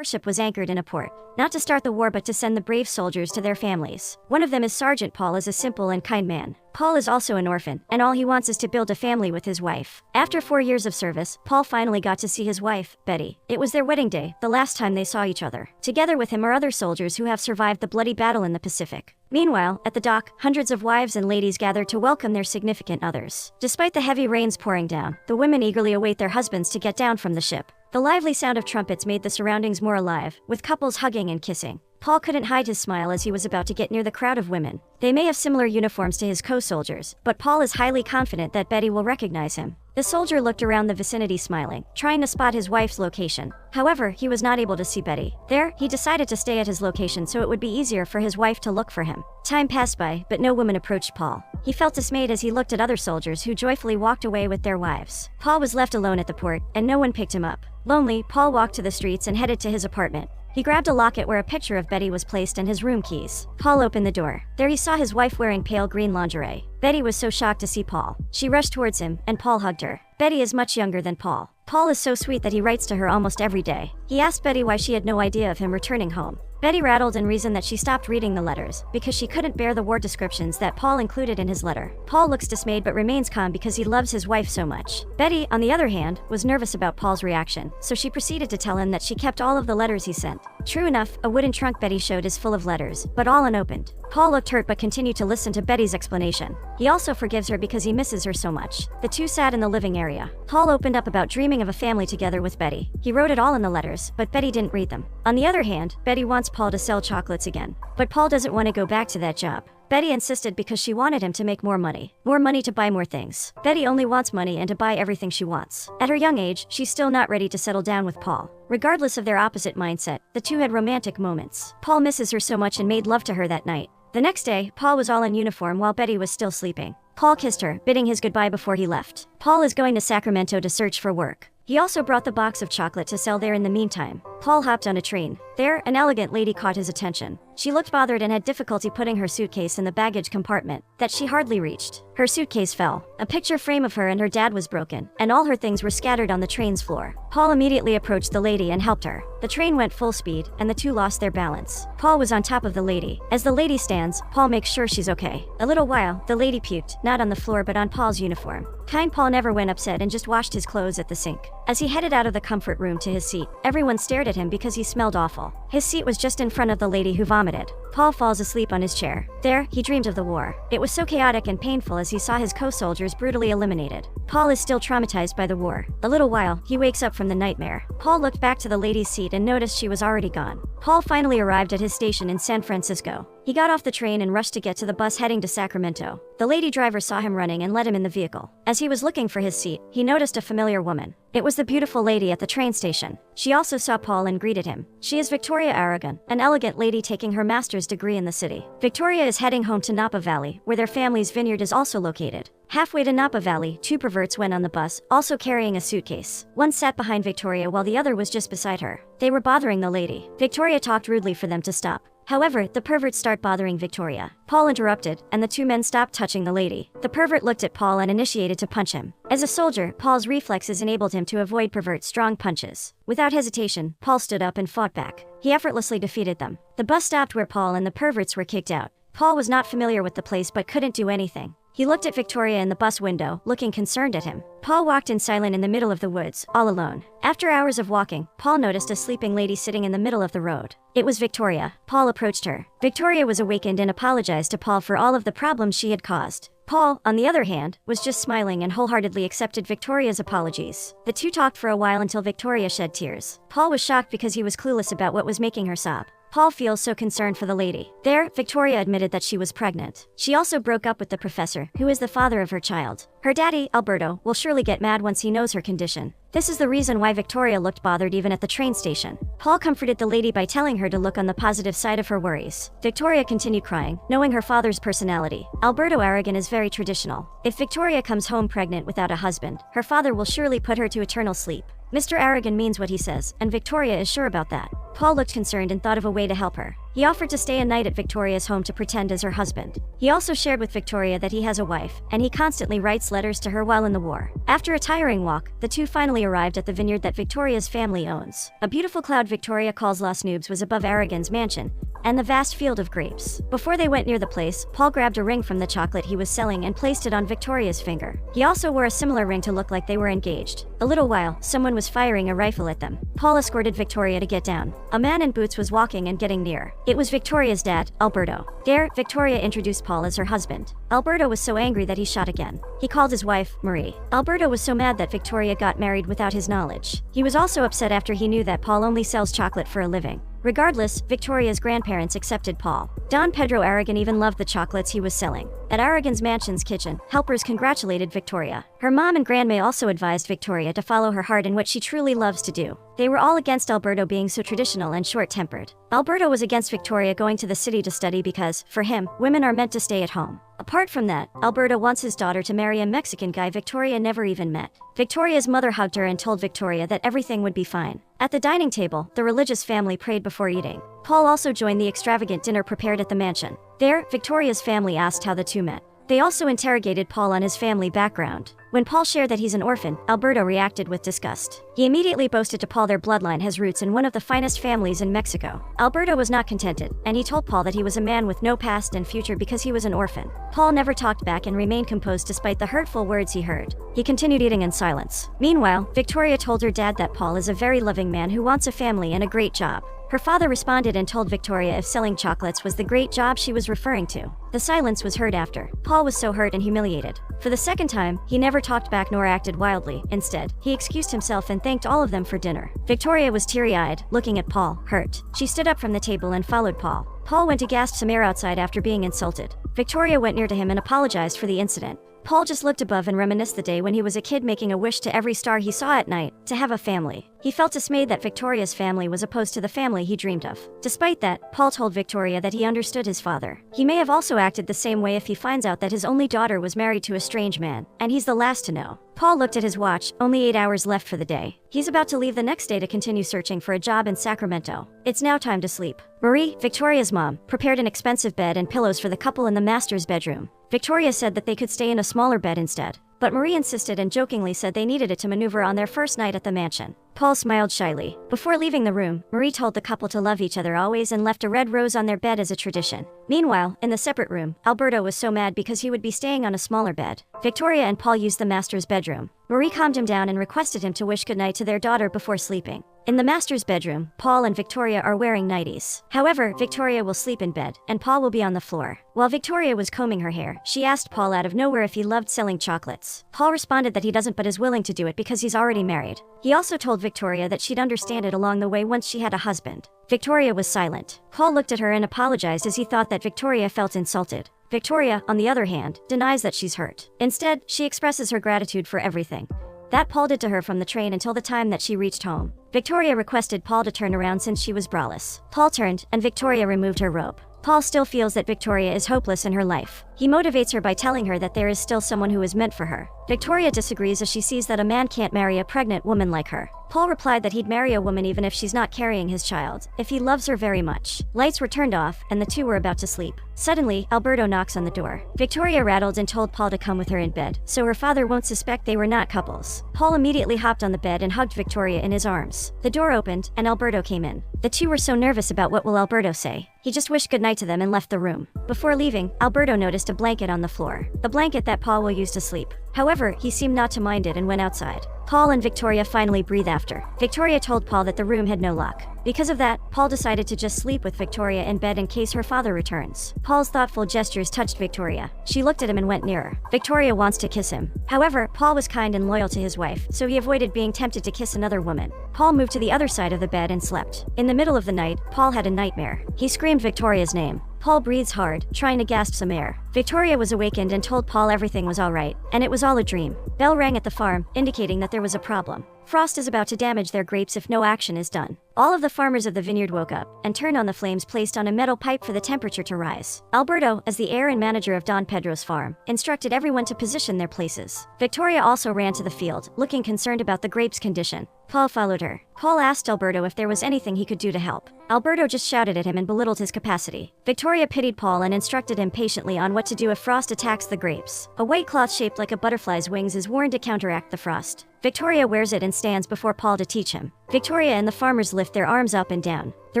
warship was anchored in a port, not to start the war but to send the brave soldiers to their families. One of them is Sergeant Paul, is a simple and kind man. Paul is also an orphan, and all he wants is to build a family with his wife. After 4 years of service, Paul finally got to see his wife, Betty. It was their wedding day, the last time they saw each other. Together with him are other soldiers who have survived the bloody battle in the Pacific. Meanwhile, at the dock, hundreds of wives and ladies gather to welcome their significant others. Despite the heavy rains pouring down, the women eagerly await their husbands to get down from the ship. The lively sound of trumpets made the surroundings more alive, with couples hugging and kissing. Paul couldn't hide his smile as he was about to get near the crowd of women. They may have similar uniforms to his co-soldiers, but Paul is highly confident that Betty will recognize him. The soldier looked around the vicinity smiling, trying to spot his wife's location. However, he was not able to see Betty. There, he decided to stay at his location so it would be easier for his wife to look for him. Time passed by, but no woman approached Paul. He felt dismayed as he looked at other soldiers who joyfully walked away with their wives. Paul was left alone at the port, and no one picked him up. Lonely, Paul walked to the streets and headed to his apartment. He grabbed a locket where a picture of Betty was placed and his room keys. Paul opened the door. There he saw his wife wearing pale green lingerie. Betty was so shocked to see Paul. She rushed towards him, and Paul hugged her. Betty is much younger than Paul. Paul is so sweet that he writes to her almost every day. He asked Betty why she had no idea of him returning home. Betty rattled and reasoned that she stopped reading the letters because she couldn't bear the war descriptions that Paul included in his letter. Paul looks dismayed but remains calm because he loves his wife so much. Betty, on the other hand, was nervous about Paul's reaction, so she proceeded to tell him that she kept all of the letters he sent. True enough, a wooden trunk Betty showed is full of letters, but all unopened. Paul looked hurt but continued to listen to Betty's explanation. He also forgives her because he misses her so much. The two sat in the living area. Paul opened up about dreaming of a family together with Betty. He wrote it all in the letters, but Betty didn't read them. On the other hand, Betty wants Paul to sell chocolates again. But Paul doesn't want to go back to that job. Betty insisted because she wanted him to make more money. More money to buy more things. Betty only wants money and to buy everything she wants. At her young age, she's still not ready to settle down with Paul. Regardless of their opposite mindset, the two had romantic moments. Paul misses her so much and made love to her that night. The next day, Paul was all in uniform while Betty was still sleeping. Paul kissed her, bidding his goodbye before he left. Paul is going to Sacramento to search for work. He also brought the box of chocolate to sell there in the meantime. Paul hopped on a train. There, an elegant lady caught his attention. She looked bothered and had difficulty putting her suitcase in the baggage compartment that she hardly reached. Her suitcase fell. A picture frame of her and her dad was broken, and all her things were scattered on the train's floor. Paul immediately approached the lady and helped her. The train went full speed, and the two lost their balance. Paul was on top of the lady. As the lady stands, Paul makes sure she's okay. A little while, the lady puked, not on the floor but on Paul's uniform. Kind Paul never went upset and just washed his clothes at the sink. As he headed out of the comfort room to his seat, everyone stared at him because he smelled awful. His seat was just in front of the lady who vomited. Paul falls asleep on his chair. There, he dreamed of the war. It was so chaotic and painful as he saw his co-soldiers brutally eliminated. Paul is still traumatized by the war. A little while, he wakes up from the nightmare. Paul looked back to the lady's seat and noticed she was already gone. Paul finally arrived at his station in San Francisco. He got off the train and rushed to get to the bus heading to Sacramento. The lady driver saw him running and let him in the vehicle. As he was looking for his seat, he noticed a familiar woman. It was the beautiful lady at the train station. She also saw Paul and greeted him. She is Victoria Aragon, an elegant lady taking her master's degree in the city. Victoria is heading home to Napa Valley, where their family's vineyard is also located. Halfway to Napa Valley, two perverts went on the bus, also carrying a suitcase. One sat behind Victoria while the other was just beside her. They were bothering the lady. Victoria talked rudely for them to stop. However, the perverts start bothering Victoria. Paul interrupted, and the two men stopped touching the lady. The pervert looked at Paul and initiated to punch him. As a soldier, Paul's reflexes enabled him to avoid perverts' strong punches. Without hesitation, Paul stood up and fought back. He effortlessly defeated them. The bus stopped where Paul and the perverts were kicked out. Paul was not familiar with the place but couldn't do anything. He looked at Victoria in the bus window, looking concerned at him. Paul walked in silent in the middle of the woods, all alone. After hours of walking, Paul noticed a sleeping lady sitting in the middle of the road. It was Victoria. Paul approached her. Victoria was awakened and apologized to Paul for all of the problems she had caused. Paul, on the other hand, was just smiling and wholeheartedly accepted Victoria's apologies. The two talked for a while until Victoria shed tears. Paul was shocked because he was clueless about what was making her sob. Paul feels so concerned for the lady. There, Victoria admitted that she was pregnant. She also broke up with the professor, who is the father of her child. Her daddy, Alberto, will surely get mad once he knows her condition. This is the reason why Victoria looked bothered even at the train station. Paul comforted the lady by telling her to look on the positive side of her worries. Victoria continued crying, knowing her father's personality. Alberto Aragon is very traditional. If Victoria comes home pregnant without a husband, her father will surely put her to eternal sleep. Mr. Aragon means what he says, and Victoria is sure about that. Paul looked concerned and thought of a way to help her. He offered to stay a night at Victoria's home to pretend as her husband. He also shared with Victoria that he has a wife, and he constantly writes letters to her while in the war. After a tiring walk, the two finally arrived at the vineyard that Victoria's family owns. A beautiful cloud Victoria calls Los Noobs was above Aragon's mansion, and the vast field of grapes. Before they went near the place, Paul grabbed a ring from the chocolate he was selling and placed it on Victoria's finger. He also wore a similar ring to look like they were engaged. A little while, someone was firing a rifle at them. Paul escorted Victoria to get down. A man in boots was walking and getting near. It was Victoria's dad, Alberto. There, Victoria introduced Paul as her husband. Alberto was so angry that he shot again. He called his wife, Marie. Alberto was so mad that Victoria got married without his knowledge. He was also upset after he knew that Paul only sells chocolate for a living. Regardless, Victoria's grandparents accepted Paul. Don Pedro Aragon even loved the chocolates he was selling. At Aragon's mansion's kitchen, helpers congratulated Victoria. Her mom and grandma also advised Victoria to follow her heart in what she truly loves to do. They were all against Alberto being so traditional and short-tempered. Alberto was against Victoria going to the city to study because, for him, women are meant to stay at home. Apart from that, Alberto wants his daughter to marry a Mexican guy Victoria never even met. Victoria's mother hugged her and told Victoria that everything would be fine. At the dining table, the religious family prayed before eating. Paul also joined the extravagant dinner prepared at the mansion. There, Victoria's family asked how the two met. They also interrogated Paul on his family background. When Paul shared that he's an orphan, Alberto reacted with disgust. He immediately boasted to Paul their bloodline has roots in one of the finest families in Mexico. Alberto was not contented, and he told Paul that he was a man with no past and future because he was an orphan. Paul never talked back and remained composed despite the hurtful words he heard. He continued eating in silence. Meanwhile, Victoria told her dad that Paul is a very loving man who wants a family and a great job. Her father responded and told Victoria if selling chocolates was the great job she was referring to. The silence was heard after. Paul was so hurt and humiliated. For the second time, he never talked back nor acted wildly. Instead, he excused himself and thanked all of them for dinner. Victoria was teary-eyed, looking at Paul, hurt. She stood up from the table and followed Paul. Paul went to gasp some air outside after being insulted. Victoria went near to him and apologized for the incident. Paul just looked above and reminisced the day when he was a kid making a wish to every star he saw at night, to have a family. He felt dismayed that Victoria's family was opposed to the family he dreamed of. Despite that, Paul told Victoria that he understood his father. He may have also acted the same way if he finds out that his only daughter was married to a strange man, and he's the last to know. Paul looked at his watch, only 8 hours left for the day. He's about to leave the next day to continue searching for a job in Sacramento. It's now time to sleep. Marie, Victoria's mom, prepared an expensive bed and pillows for the couple in the master's bedroom. Victoria said that they could stay in a smaller bed instead, but Marie insisted and jokingly said they needed it to maneuver on their first night at the mansion. Paul smiled shyly. Before leaving the room, Marie told the couple to love each other always and left a red rose on their bed as a tradition. Meanwhile, in the separate room, Alberto was so mad because he would be staying on a smaller bed. Victoria and Paul used the master's bedroom. Marie calmed him down and requested him to wish goodnight to their daughter before sleeping. In the master's bedroom, Paul and Victoria are wearing nighties. However, Victoria will sleep in bed, and Paul will be on the floor. While Victoria was combing her hair, she asked Paul out of nowhere if he loved selling chocolates. Paul responded that he doesn't but is willing to do it because he's already married. He also told Victoria that she'd understand it along the way once she had a husband. Victoria was silent. Paul looked at her and apologized as he thought that Victoria felt insulted. Victoria, on the other hand, denies that she's hurt. Instead, she expresses her gratitude for everything that Paul did to her from the train until the time that she reached home. Victoria requested Paul to turn around since she was braless. Paul turned, and Victoria removed her robe. Paul still feels that Victoria is hopeless in her life. He motivates her by telling her that there is still someone who is meant for her. Victoria disagrees as she sees that a man can't marry a pregnant woman like her. Paul replied that he'd marry a woman even if she's not carrying his child, if he loves her very much. Lights were turned off, and the two were about to sleep. Suddenly, Alberto knocks on the door. Victoria rattled and told Paul to come with her in bed, so her father won't suspect they were not couples. Paul immediately hopped on the bed and hugged Victoria in his arms. The door opened, and Alberto came in. The two were so nervous about what will Alberto say. He just wished goodnight to them and left the room. Before leaving, Alberto noticed a blanket on the floor. The blanket that Paul will use to sleep. However, he seemed not to mind it and went outside. Paul and Victoria finally breathed after. Victoria told Paul that the room had no lock. Because of that, Paul decided to just sleep with Victoria in bed in case her father returns. Paul's thoughtful gestures touched Victoria. She looked at him and went nearer. Victoria wants to kiss him. However, Paul was kind and loyal to his wife, so he avoided being tempted to kiss another woman. Paul moved to the other side of the bed and slept. In the middle of the night, Paul had a nightmare. He screamed Victoria's name. Paul breathes hard, trying to gasp some air. Victoria was awakened and told Paul everything was all right, and it was all a dream. Bell rang at the farm, indicating that there was a problem. Frost is about to damage their grapes if no action is done. All of the farmers of the vineyard woke up and turned on the flames placed on a metal pipe for the temperature to rise. Alberto, as the heir and manager of Don Pedro's farm, instructed everyone to position their places. Victoria also ran to the field, looking concerned about the grapes' condition. Paul followed her. Paul asked Alberto if there was anything he could do to help. Alberto just shouted at him and belittled his capacity. Victoria pitied Paul and instructed him patiently on what to do if frost attacks the grapes. A white cloth shaped like a butterfly's wings is worn to counteract the frost. Victoria wears it and stands before Paul to teach him. Victoria and the farmers lift their arms up and down. The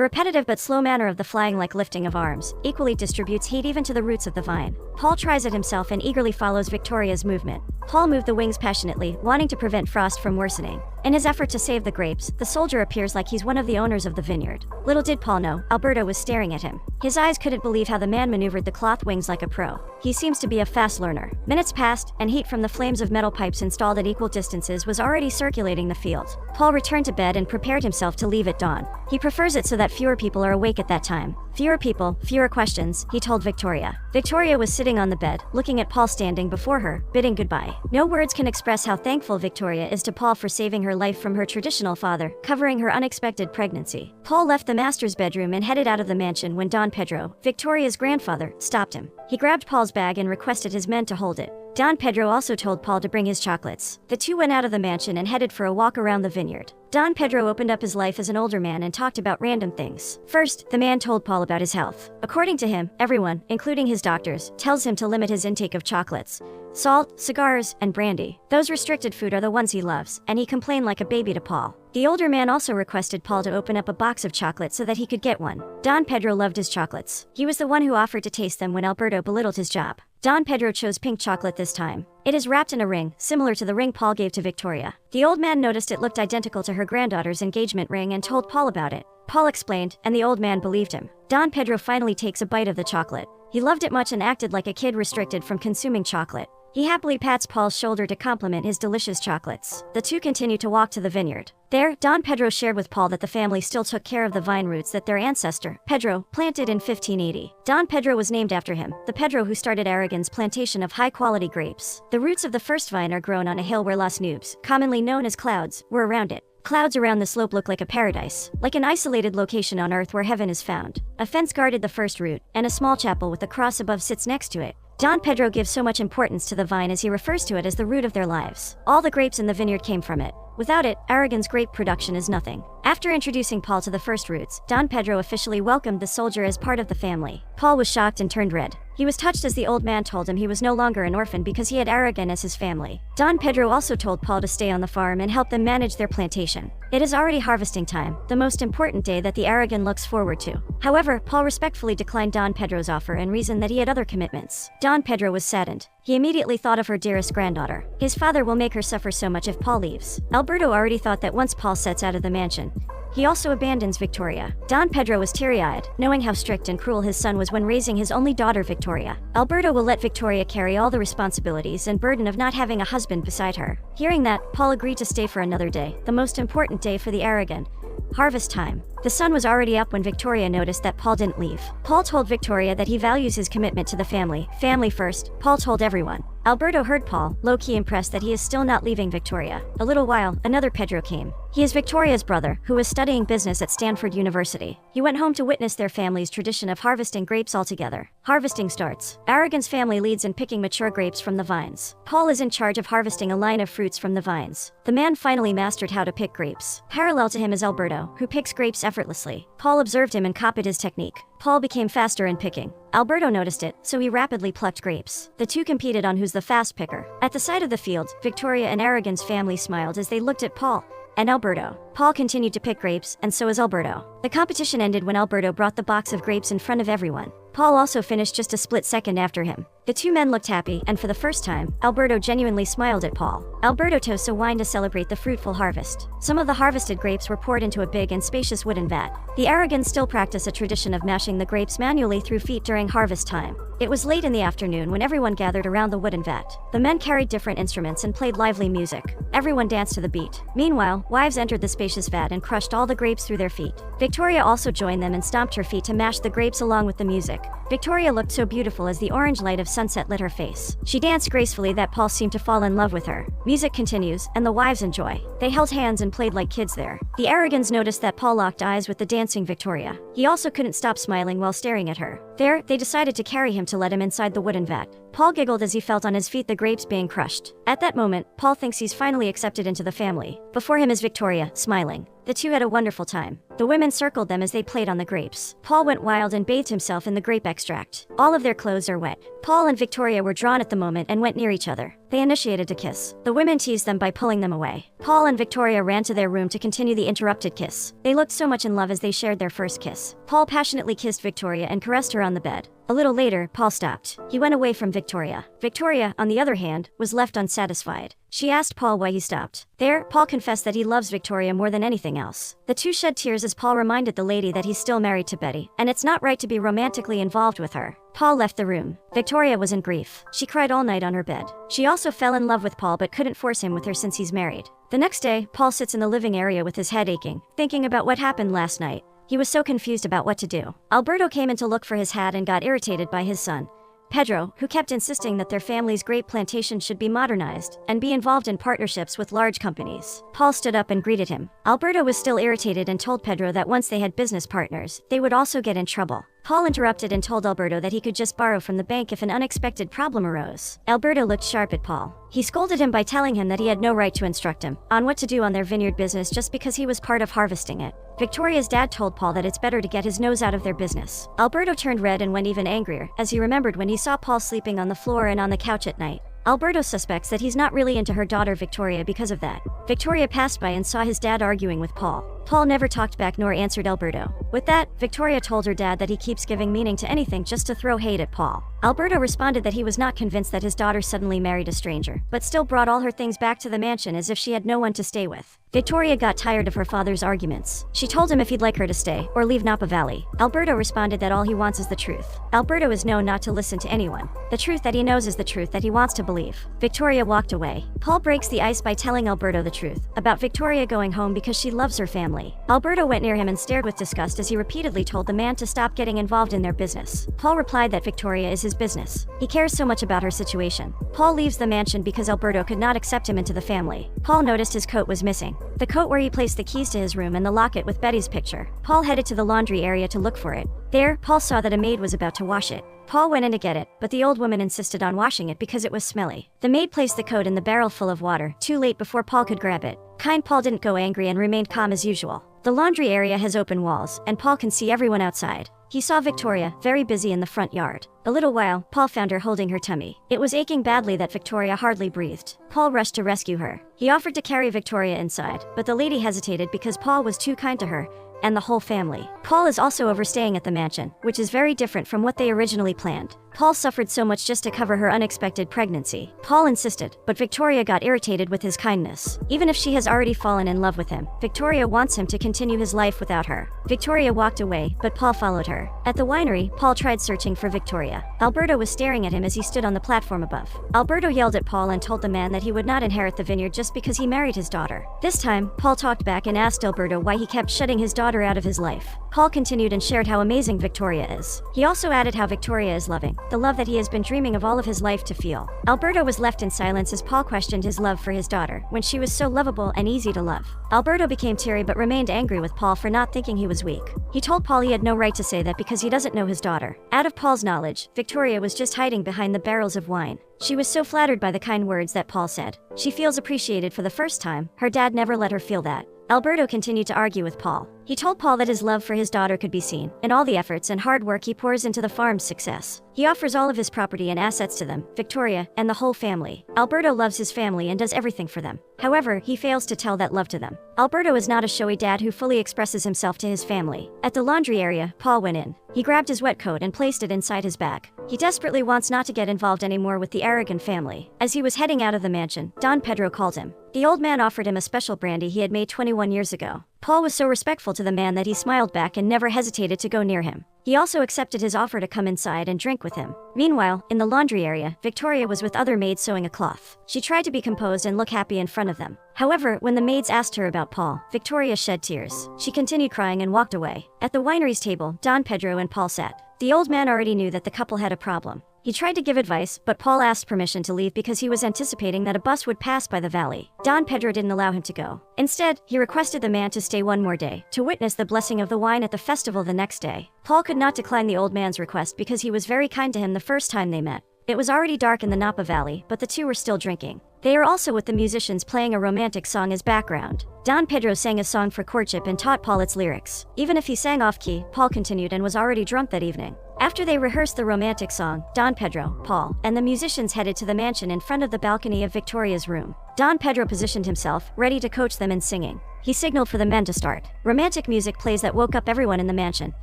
repetitive but slow manner of the flying-like lifting of arms equally distributes heat even to the roots of the vine. Paul tries it himself and eagerly follows Victoria's movement. Paul moved the wings passionately, wanting to prevent frost from worsening. In his effort to save the grapes, the soldier appears like he's one of the owners of the vineyard. Little did Paul know, Alberto was staring at him. His eyes couldn't believe how the man maneuvered the cloth wings like a pro. He seems to be a fast learner. Minutes passed, and heat from the flames of metal pipes installed at equal distances was already circulating the field. Paul returned to bed and prepared himself to leave at dawn. He prefers it so that fewer people are awake at that time. Fewer people, fewer questions, he told Victoria. Victoria was sitting on the bed, looking at Paul standing before her, bidding goodbye. No words can express how thankful Victoria is to Paul for saving her life from her traditional father, covering her unexpected pregnancy. Paul left the master's bedroom and headed out of the mansion when Don Pedro, Victoria's grandfather, stopped him. He grabbed Paul's bag and requested his men to hold it. Don Pedro also told Paul to bring his chocolates. The two went out of the mansion and headed for a walk around the vineyard. Don Pedro opened up his life as an older man and talked about random things. First, the man told Paul about his health. According to him, everyone, including his doctors, tells him to limit his intake of chocolates, salt, cigars, and brandy. Those restricted food are the ones he loves, and he complained like a baby to Paul. The older man also requested Paul to open up a box of chocolates so that he could get one. Don Pedro loved his chocolates. He was the one who offered to taste them when Alberto belittled his job. Don Pedro chose pink chocolate this time. It is wrapped in a ring, similar to the ring Paul gave to Victoria. The old man noticed it looked identical to her granddaughter's engagement ring and told Paul about it. Paul explained, and the old man believed him. Don Pedro finally takes a bite of the chocolate. He loved it much and acted like a kid restricted from consuming chocolate. He happily pats Paul's shoulder to compliment his delicious chocolates. The two continue to walk to the vineyard. There, Don Pedro shared with Paul that the family still took care of the vine roots that their ancestor, Pedro, planted in 1580. Don Pedro was named after him, the Pedro who started Aragon's plantation of high-quality grapes. The roots of the first vine are grown on a hill where Las Nubes, commonly known as clouds, were around it. Clouds around the slope look like a paradise, like an isolated location on earth where heaven is found. A fence guarded the first root, and a small chapel with a cross above sits next to it. Don Pedro gives so much importance to the vine as he refers to it as the root of their lives. All the grapes in the vineyard came from it. Without it, Aragon's grape production is nothing. After introducing Paul to the first roots, Don Pedro officially welcomed the soldier as part of the family. Paul was shocked and turned red. He was touched as the old man told him he was no longer an orphan because he had Aragon as his family. Don Pedro also told Paul to stay on the farm and help them manage their plantation. It is already harvesting time, the most important day that the Aragon looks forward to. However, Paul respectfully declined Don Pedro's offer and reasoned that he had other commitments. Don Pedro was saddened. He immediately thought of her dearest granddaughter. His father will make her suffer so much if Paul leaves. Alberto already thought that once Paul sets out of the mansion, he also abandons Victoria. Don Pedro was teary-eyed, knowing how strict and cruel his son was when raising his only daughter Victoria. Alberto will let Victoria carry all the responsibilities and burden of not having a husband beside her. Hearing that, Paul agreed to stay for another day, the most important day for the Aragon. Harvest time. The sun was already up when Victoria noticed that Paul didn't leave. Paul told Victoria that he values his commitment to the family. Family first, Paul told everyone. Alberto heard Paul, low-key impressed that he is still not leaving Victoria. A little while, another Pedro came. He is Victoria's brother, who was studying business at Stanford University. He went home to witness their family's tradition of harvesting grapes all together. Harvesting starts. Aragon's family leads in picking mature grapes from the vines. Paul is in charge of harvesting a line of fruits from the vines. The man finally mastered how to pick grapes. Parallel to him is Alberto, who picks grapes effortlessly. Paul observed him and copied his technique. Paul became faster in picking. Alberto noticed it, so he rapidly plucked grapes. The two competed on who's the fast picker. At the side of the field, Victoria and Aragon's family smiled as they looked at Paul and Alberto. Paul continued to pick grapes, and so is Alberto. The competition ended when Alberto brought the box of grapes in front of everyone. Paul also finished just a split second after him. The two men looked happy, and for the first time, Alberto genuinely smiled at Paul. Alberto toasts a wine to celebrate the fruitful harvest. Some of the harvested grapes were poured into a big and spacious wooden vat. The Aragons still practice a tradition of mashing the grapes manually through feet during harvest time. It was late in the afternoon when everyone gathered around the wooden vat. The men carried different instruments and played lively music. Everyone danced to the beat. Meanwhile, wives entered the spacious vat and crushed all the grapes through their feet. Victoria also joined them and stomped her feet to mash the grapes along with the music. Victoria looked so beautiful as the orange light of sunset lit her face. She danced gracefully that Paul seemed to fall in love with her. Music continues, and the wives enjoy. They held hands and played like kids there. The Arrogans noticed that Paul locked eyes with the dancing Victoria. He also couldn't stop smiling while staring at her. There, they decided to carry him to let him inside the wooden vat. Paul giggled as he felt on his feet the grapes being crushed. At that moment, Paul thinks he's finally accepted into the family. Before him is Victoria, smiling. The two had a wonderful time. The women circled them as they played on the grapes. Paul went wild and bathed himself in the grape extract. All of their clothes are wet. Paul and Victoria were drawn at the moment and went near each other. They initiated a kiss. The women teased them by pulling them away. Paul and Victoria ran to their room to continue the interrupted kiss. They looked so much in love as they shared their first kiss. Paul passionately kissed Victoria and caressed her on the bed. A little later, Paul stopped. He went away from Victoria. Victoria, on the other hand, was left unsatisfied. She asked Paul why he stopped. There, Paul confessed that he loves Victoria more than anything else. The two shed tears as Paul reminded the lady that he's still married to Betty, and it's not right to be romantically involved with her. Paul left the room. Victoria was in grief. She cried all night on her bed. She also fell in love with Paul but couldn't force him with her since he's married. The next day, Paul sits in the living area with his head aching, thinking about what happened last night. He was so confused about what to do. Alberto came in to look for his hat and got irritated by his son, Pedro, who kept insisting that their family's grape plantation should be modernized and be involved in partnerships with large companies. Paul stood up and greeted him. Alberto was still irritated and told Pedro that once they had business partners, they would also get in trouble. Paul interrupted and told Alberto that he could just borrow from the bank if an unexpected problem arose. Alberto looked sharp at Paul. He scolded him by telling him that he had no right to instruct him on what to do on their vineyard business just because he was part of harvesting it. Victoria's dad told Paul that it's better to get his nose out of their business. Alberto turned red and went even angrier as he remembered when he saw Paul sleeping on the floor and on the couch at night. Alberto suspects that he's not really into her daughter Victoria because of that. Victoria passed by and saw his dad arguing with Paul. Paul never talked back nor answered Alberto. With that, Victoria told her dad that he keeps giving meaning to anything just to throw hate at Paul. Alberto responded that he was not convinced that his daughter suddenly married a stranger, but still brought all her things back to the mansion as if she had no one to stay with. Victoria got tired of her father's arguments. She told him if he'd like her to stay or leave Napa Valley. Alberto responded that all he wants is the truth. Alberto is known not to listen to anyone. The truth that he knows is the truth that he wants to believe. Victoria walked away. Paul breaks the ice by telling Alberto the truth about Victoria going home because she loves her family. Alberto went near him and stared with disgust as he repeatedly told the man to stop getting involved in their business. Paul replied that Victoria is his business. He cares so much about her situation. Paul leaves the mansion because Alberto could not accept him into the family. Paul noticed his coat was missing. The coat where he placed the keys to his room and the locket with Betty's picture. Paul headed to the laundry area to look for it. There, Paul saw that a maid was about to wash it. Paul went in to get it, but the old woman insisted on washing it because it was smelly. The maid placed the coat in the barrel full of water, too late before Paul could grab it. Kind Paul didn't go angry and remained calm as usual. The laundry area has open walls, and Paul can see everyone outside. He saw Victoria, very busy in the front yard. A little while, Paul found her holding her tummy. It was aching badly that Victoria hardly breathed. Paul rushed to rescue her. He offered to carry Victoria inside, but the lady hesitated because Paul was too kind to her and the whole family. Paul is also overstaying at the mansion, which is very different from what they originally planned. Paul suffered so much just to cover her unexpected pregnancy. Paul insisted, but Victoria got irritated with his kindness. Even if she has already fallen in love with him, Victoria wants him to continue his life without her. Victoria walked away, but Paul followed her. At the winery, Paul tried searching for Victoria. Alberto was staring at him as he stood on the platform above. Alberto yelled at Paul and told the man that he would not inherit the vineyard just because he married his daughter. This time, Paul talked back and asked Alberto why he kept shutting his daughter out of his life. Paul continued and shared how amazing Victoria is. He also added how Victoria is loving, the love that he has been dreaming of all of his life to feel. Alberto was left in silence as Paul questioned his love for his daughter, when she was so lovable and easy to love. Alberto became teary but remained angry with Paul for not thinking he was weak. He told Paul he had no right to say that because he doesn't know his daughter. Out of Paul's knowledge, Victoria was just hiding behind the barrels of wine. She was so flattered by the kind words that Paul said. She feels appreciated for the first time. Her dad never let her feel that. Alberto continued to argue with Paul. He told Paul that his love for his daughter could be seen in all the efforts and hard work he pours into the farm's success. He offers all of his property and assets to them, Victoria, and the whole family. Alberto loves his family and does everything for them. However, he fails to tell that love to them. Alberto is not a showy dad who fully expresses himself to his family. At the laundry area, Paul went in. He grabbed his wet coat and placed it inside his bag. He desperately wants not to get involved anymore with the arrogant family. As he was heading out of the mansion, Don Pedro called him. The old man offered him a special brandy he had made 21 years ago. Paul was so respectful to the man that he smiled back and never hesitated to go near him. He also accepted his offer to come inside and drink with him. Meanwhile, in the laundry area, Victoria was with other maids sewing a cloth. She tried to be composed and look happy in front of them. However, when the maids asked her about Paul, Victoria shed tears. She continued crying and walked away. At the winery's table, Don Pedro and Paul sat. The old man already knew that the couple had a problem. He tried to give advice, but Paul asked permission to leave because he was anticipating that a bus would pass by the valley. Don Pedro didn't allow him to go. Instead, he requested the man to stay one more day, to witness the blessing of the wine at the festival the next day. Paul could not decline the old man's request because he was very kind to him the first time they met. It was already dark in the Napa Valley, but the two were still drinking. They are also with the musicians playing a romantic song as background. Don Pedro sang a song for courtship and taught Paul its lyrics. Even if he sang off-key, Paul continued and was already drunk that evening. After they rehearsed the romantic song, Don Pedro, Paul, and the musicians headed to the mansion in front of the balcony of Victoria's room. Don Pedro positioned himself, ready to coach them in singing. He signaled for the men to start. Romantic music plays that woke up everyone in the mansion,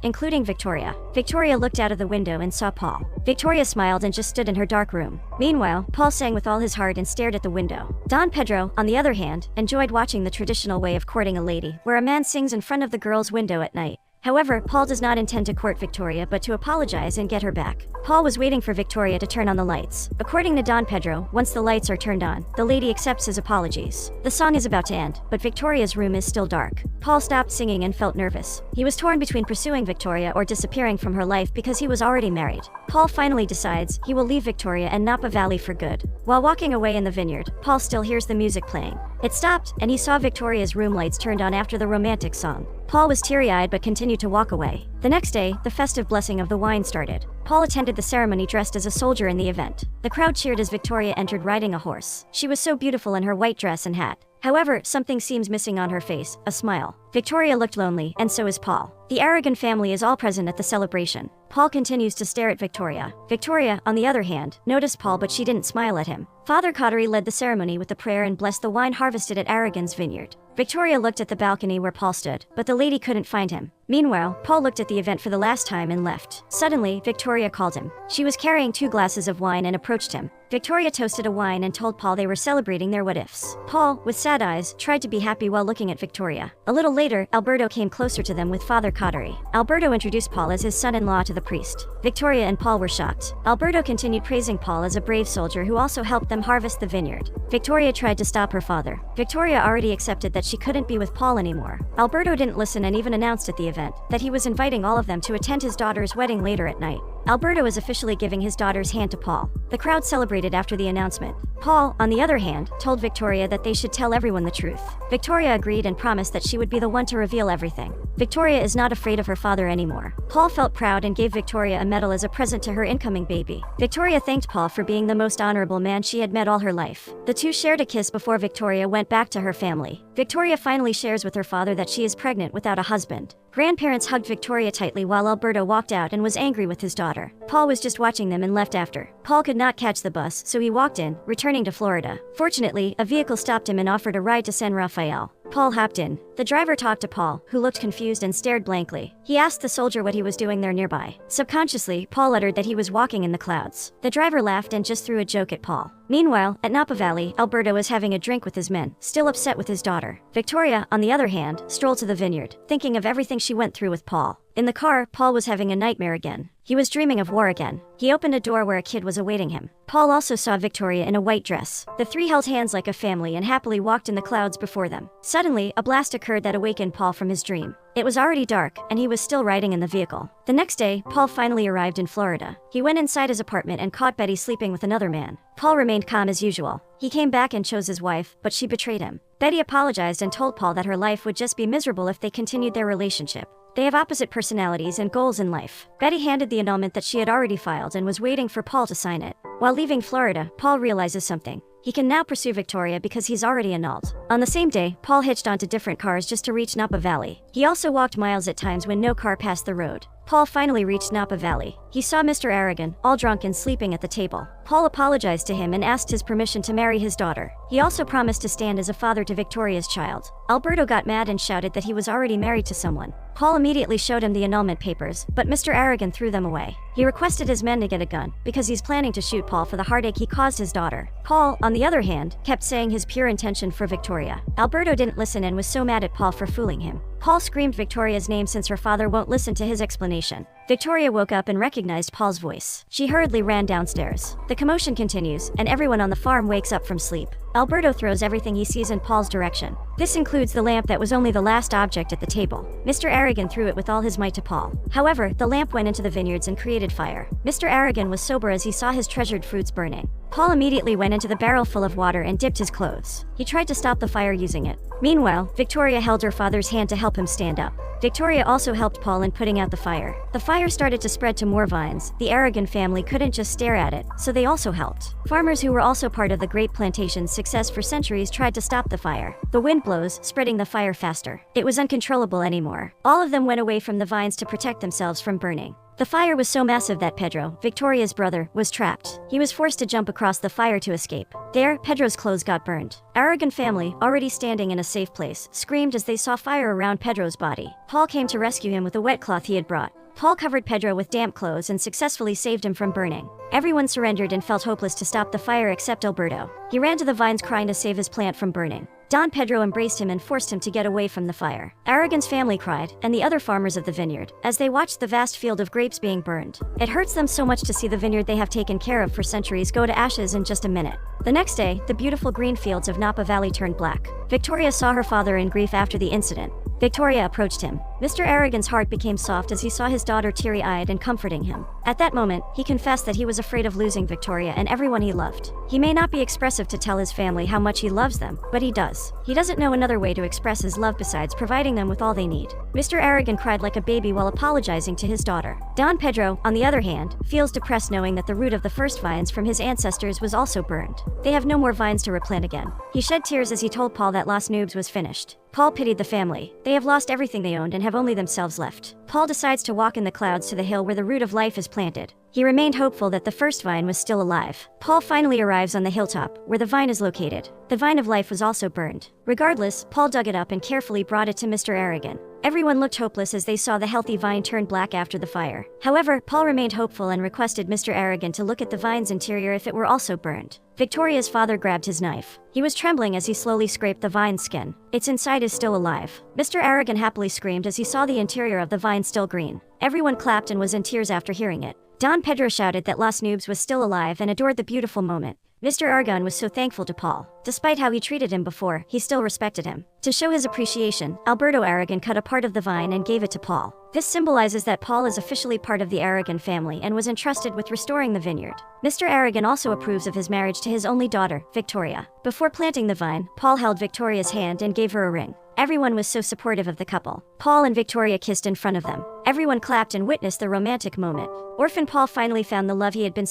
including Victoria. Victoria looked out of the window and saw Paul. Victoria smiled and just stood in her dark room. Meanwhile, Paul sang with all his heart and stared at the window. Don Pedro, on the other hand, enjoyed watching the traditional way of courting a lady, where a man sings in front of the girl's window at night. However, Paul does not intend to court Victoria but to apologize and get her back. Paul was waiting for Victoria to turn on the lights. According to Don Pedro, once the lights are turned on, the lady accepts his apologies. The song is about to end, but Victoria's room is still dark. Paul stopped singing and felt nervous. He was torn between pursuing Victoria or disappearing from her life because he was already married. Paul finally decides he will leave Victoria and Napa Valley for good. While walking away in the vineyard, Paul still hears the music playing. It stopped, and he saw Victoria's room lights turned on after the romantic song. Paul was teary-eyed but continued to walk away. The next day, the festive blessing of the wine started. Paul attended the ceremony dressed as a soldier in the event. The crowd cheered as Victoria entered riding a horse. She was so beautiful in her white dress and hat. However, something seems missing on her face, a smile. Victoria looked lonely, and so is Paul. The Aragon family is all present at the celebration. Paul continues to stare at Victoria. Victoria, on the other hand, noticed Paul but she didn't smile at him. Father Cottery led the ceremony with the prayer and blessed the wine harvested at Aragon's vineyard. Victoria looked at the balcony where Paul stood, but the lady couldn't find him. Meanwhile, Paul looked at the event for the last time and left. Suddenly, Victoria called him. She was carrying 2 glasses of wine and approached him. Victoria toasted a wine and told Paul they were celebrating their what-ifs. Paul, with sad eyes, tried to be happy while looking at Victoria. A little later, Alberto came closer to them with Father Cottery. Alberto introduced Paul as his son-in-law to the priest. Victoria and Paul were shocked. Alberto continued praising Paul as a brave soldier who also helped them harvest the vineyard. Victoria tried to stop her father. Victoria already accepted that she couldn't be with Paul anymore. Alberto didn't listen and even announced at the event that he was inviting all of them to attend his daughter's wedding later at night. Alberto is officially giving his daughter's hand to Paul. The crowd celebrated after the announcement. Paul, on the other hand, told Victoria that they should tell everyone the truth. Victoria agreed and promised that she would be the one to reveal everything. Victoria is not afraid of her father anymore. Paul felt proud and gave Victoria a medal as a present to her incoming baby. Victoria thanked Paul for being the most honorable man she had met all her life. The two shared a kiss before Victoria went back to her family. Victoria finally shares with her father that she is pregnant without a husband. Grandparents hugged Victoria tightly while Alberto walked out and was angry with his daughter. Paul was just watching them and left after. Paul could not catch the bus, so he walked in, returning to Florida. Fortunately, a vehicle stopped him and offered a ride to San Rafael. Paul hopped in. The driver talked to Paul, who looked confused and stared blankly. He asked the soldier what he was doing there nearby. Subconsciously, Paul uttered that he was walking in the clouds. The driver laughed and just threw a joke at Paul. Meanwhile, at Napa Valley, Alberto was having a drink with his men, still upset with his daughter. Victoria, on the other hand, strolled to the vineyard, thinking of everything she went through with Paul. In the car, Paul was having a nightmare again. He was dreaming of war again. He opened a door where a kid was awaiting him. Paul also saw Victoria in a white dress. The three held hands like a family and happily walked in the clouds before them. Suddenly, a blast occurred that awakened Paul from his dream. It was already dark, and he was still riding in the vehicle. The next day, Paul finally arrived in Florida. He went inside his apartment and caught Betty sleeping with another man. Paul remained calm as usual. He came back and chose his wife, but she betrayed him. Betty apologized and told Paul that her life would just be miserable if they continued their relationship. They have opposite personalities and goals in life. Betty handed the annulment that she had already filed and was waiting for Paul to sign it. While leaving Florida, Paul realizes something. He can now pursue Victoria because he's already annulled. On the same day, Paul hitched onto different cars just to reach Napa Valley. He also walked miles at times when no car passed the road. Paul finally reached Napa Valley. He saw Mr. Aragon, all drunk and sleeping at the table. Paul apologized to him and asked his permission to marry his daughter. He also promised to stand as a father to Victoria's child. Alberto got mad and shouted that he was already married to someone. Paul immediately showed him the annulment papers, but Mr. Aragon threw them away. He requested his men to get a gun, because he's planning to shoot Paul for the heartache he caused his daughter. Paul, on the other hand, kept saying his pure intention for Victoria. Alberto didn't listen and was so mad at Paul for fooling him. Paul screamed Victoria's name since her father won't listen to his explanation. Victoria woke up and recognized Paul's voice. She hurriedly ran downstairs. The commotion continues, and everyone on the farm wakes up from sleep. Alberto throws everything he sees in Paul's direction. This includes the lamp that was only the last object at the table. Mr. Aragon threw it with all his might to Paul. However, the lamp went into the vineyards and created fire. Mr. Aragon was sober as he saw his treasured fruits burning. Paul immediately went into the barrel full of water and dipped his clothes. He tried to stop the fire using it. Meanwhile, Victoria held her father's hand to help him stand up. Victoria also helped Paul in putting out the fire. The fire started to spread to more vines. The Aragon family couldn't just stare at it, so they also helped. Farmers who were also part of the grape plantation's success for centuries tried to stop the fire. The wind blows, spreading the fire faster. It was uncontrollable anymore. All of them went away from the vines to protect themselves from burning. The fire was so massive that Pedro, Victoria's brother, was trapped. He was forced to jump across the fire to escape. There, Pedro's clothes got burned. Aragon family, already standing in a safe place, screamed as they saw fire around Pedro's body. Paul came to rescue him with a wet cloth he had brought. Paul covered Pedro with damp clothes and successfully saved him from burning. Everyone surrendered and felt hopeless to stop the fire except Alberto. He ran to the vines crying to save his plant from burning. Don Pedro embraced him and forced him to get away from the fire. Aragon's family cried, and the other farmers of the vineyard, as they watched the vast field of grapes being burned. It hurts them so much to see the vineyard they have taken care of for centuries go to ashes in just a minute. The next day, the beautiful green fields of Napa Valley turned black. Victoria saw her father in grief after the incident. Victoria approached him. Mr. Aragon's heart became soft as he saw his daughter teary-eyed and comforting him. At that moment, he confessed that he was afraid of losing Victoria and everyone he loved. He may not be expressive to tell his family how much he loves them, but he does. He doesn't know another way to express his love besides providing them with all they need. Mr. Aragon cried like a baby while apologizing to his daughter. Don Pedro, on the other hand, feels depressed knowing that the root of the first vines from his ancestors was also burned. They have no more vines to replant again. He shed tears as he told Paul that Las Nubes was finished. Paul pitied the family. They have lost everything they owned and have only themselves left. Paul decides to walk in the clouds to the hill where the root of life is planted. He remained hopeful that the first vine was still alive. Paul finally arrives on the hilltop, where the vine is located. The vine of life was also burned. Regardless, Paul dug it up and carefully brought it to Mr. Aragon. Everyone looked hopeless as they saw the healthy vine turn black after the fire. However, Paul remained hopeful and requested Mr. Aragon to look at the vine's interior if it were also burned. Victoria's father grabbed his knife. He was trembling as he slowly scraped the vine's skin. Its inside is still alive. Mr. Aragon happily screamed as he saw the interior of the vine still green. Everyone clapped and was in tears after hearing it. Don Pedro shouted that Las Nubes was still alive and adored the beautiful moment. Mr. Aragon was so thankful to Paul. Despite how he treated him before, he still respected him. To show his appreciation, Alberto Aragon cut a part of the vine and gave it to Paul. This symbolizes that Paul is officially part of the Aragon family and was entrusted with restoring the vineyard. Mr. Aragon also approves of his marriage to his only daughter, Victoria. Before planting the vine, Paul held Victoria's hand and gave her a ring. Everyone was so supportive of the couple. Paul and Victoria kissed in front of them. Everyone clapped and witnessed the romantic moment. Orphan Paul finally found the love he had been